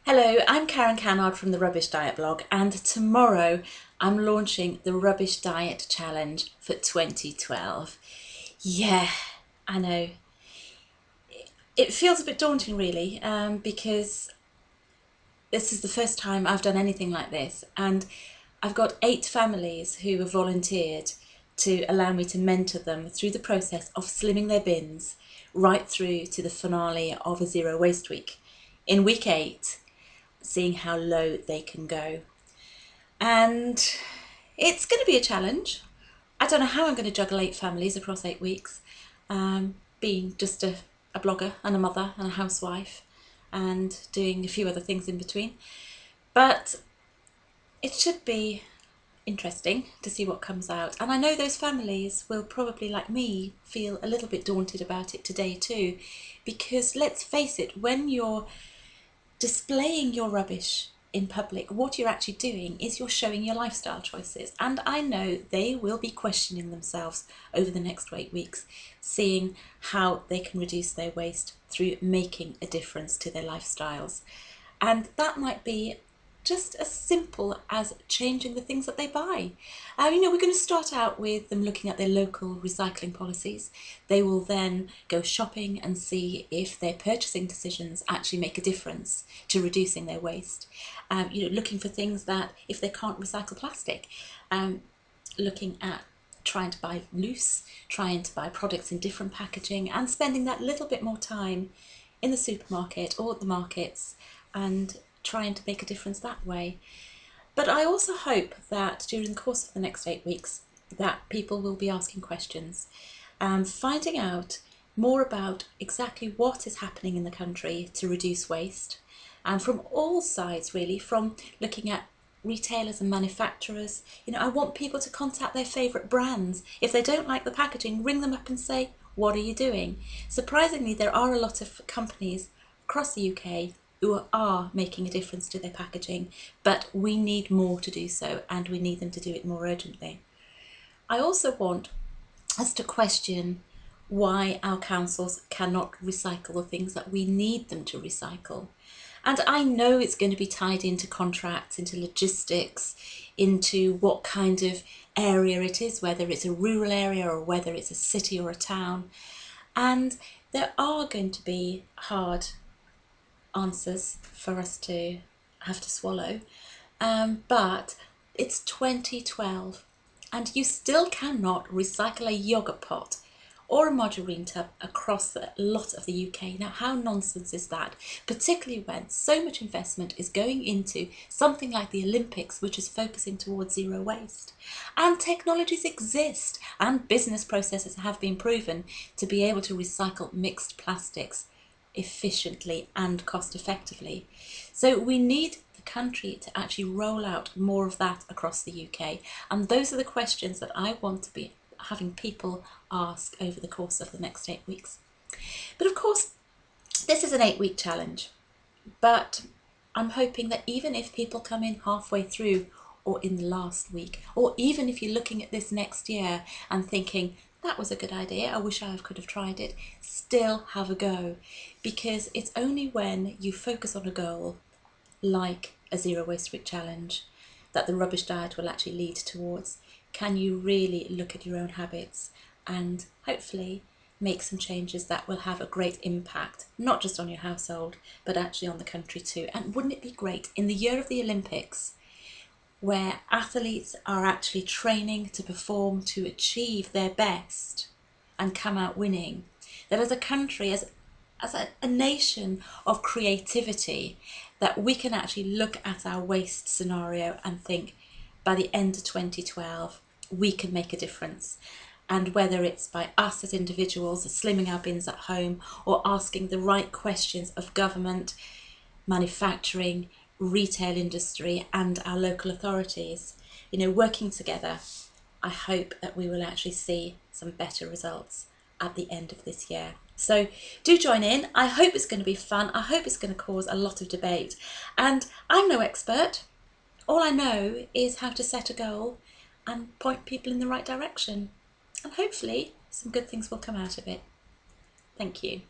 Hello, I'm Karen Cannard from the Rubbish Diet blog, and tomorrow I'm launching the Rubbish Diet Challenge for 2012. Yeah, I know. It feels a bit daunting really, because this is the first time I've done anything like this, and I've got 8 families who have volunteered to allow me to mentor them through the process of slimming their bins right through to the finale of a Zero Waste Week. In week 8, seeing how low they can go. And it's going to be a challenge. I don't know how I'm going to juggle 8 families across 8 weeks, being just a blogger and a mother and a housewife and doing a few other things in between. But it should be interesting to see what comes out. And I know those families will probably, like me, feel a little bit daunted about it today too, because let's face it, when you're displaying your rubbish in public, what you're actually doing is you're showing your lifestyle choices. And I know they will be questioning themselves over the next 8 weeks, seeing how they can reduce their waste through making a difference to their lifestyles. And that might be just as simple as changing the things that they buy. We're going to start out with them looking at their local recycling policies. They will then go shopping and see if their purchasing decisions actually make a difference to reducing their waste. Looking for things that, if they can't recycle plastic, looking at trying to buy loose, trying to buy products in different packaging, and spending that little bit more time in the supermarket or at the markets and trying to make a difference that way. But I also hope that during the course of the next 8 weeks that people will be asking questions and finding out more about exactly what is happening in the country to reduce waste, and from all sides really, from looking at retailers and manufacturers. I want people to contact their favourite brands. If they don't like the packaging, ring them up and say, what are you doing? Surprisingly, there are a lot of companies across the UK who are making a difference to their packaging, but we need more to do so, and we need them to do it more urgently. I also want us to question why our councils cannot recycle the things that we need them to recycle. And I know it's going to be tied into contracts, into logistics, into what kind of area it is, whether it's a rural area or whether it's a city or a town. And there are going to be hard answers for us to have to swallow. But it's 2012 and you still cannot recycle a yogurt pot or a margarine tub across a lot of the UK. Now, how nonsense is that? Particularly when so much investment is going into something like the Olympics, which is focusing towards zero waste. And technologies exist and business processes have been proven to be able to recycle mixed plastics efficiently and cost effectively. So we need the country to actually roll out more of that across the UK. And those are the questions that I want to be having people ask over the course of the next 8 weeks. But of course, this is an 8-week challenge, but I'm hoping that even if people come in halfway through or in the last week, or even if you're looking at this next year and thinking, that was a good idea, I wish I could have tried it, still have a go. Because it's only when you focus on a goal, like a Zero Waste Week challenge, that the rubbish diet will actually lead towards. Can you really look at your own habits and hopefully make some changes that will have a great impact, not just on your household, but actually on the country too. And wouldn't it be great in the year of the Olympics, where athletes are actually training to perform to achieve their best and come out winning, that as a country, as a nation of creativity, that we can actually look at our waste scenario and think, by the end of 2012, we can make a difference. And whether it's by us as individuals, slimming our bins at home, or asking the right questions of government, manufacturing, retail industry and our local authorities, working together, I hope that we will actually see some better results at the end of this year. So do join in. I hope it's going to be fun. I hope it's going to cause a lot of debate. And I'm no expert. All I know is how to set a goal and point people in the right direction. And hopefully some good things will come out of it. Thank you.